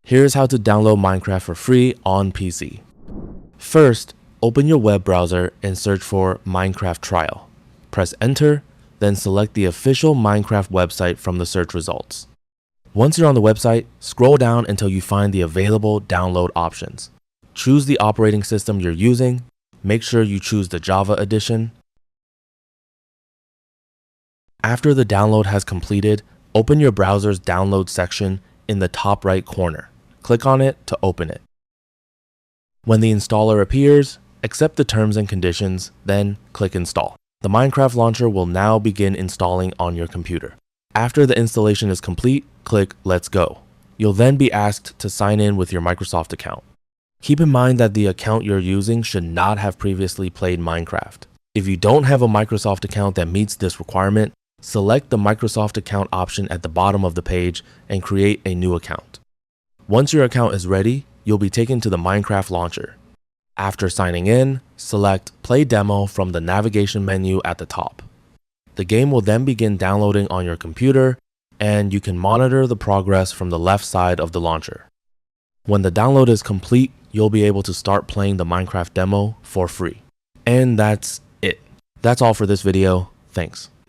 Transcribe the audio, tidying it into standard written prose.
Here's how to download Minecraft for free on PC. First, open your web browser and search for Minecraft Trial. Press enter, then select the official Minecraft website from the search results. Once you're on the website, scroll down until you find the available download options. Choose the operating system you're using. Make sure you choose the Java edition. After the download has completed, open your browser's download section in the top right corner. Click on it to open it. When the installer appears, accept the terms and conditions, then click Install. The Minecraft launcher will now begin installing on your computer. After the installation is complete, click Let's Go. You'll then be asked to sign in with your Microsoft account. Keep in mind that the account you're using should not have previously played Minecraft. If you don't have a Microsoft account that meets this requirement, select the Microsoft account option at the bottom of the page and create a new account. Once your account is ready, you'll be taken to the Minecraft launcher. After signing in, select Play Demo from the navigation menu at the top. The game will then begin downloading on your computer, and you can monitor the progress from the left side of the launcher. When the download is complete, you'll be able to start playing the Minecraft demo for free. And that's it. That's all for this video. Thanks.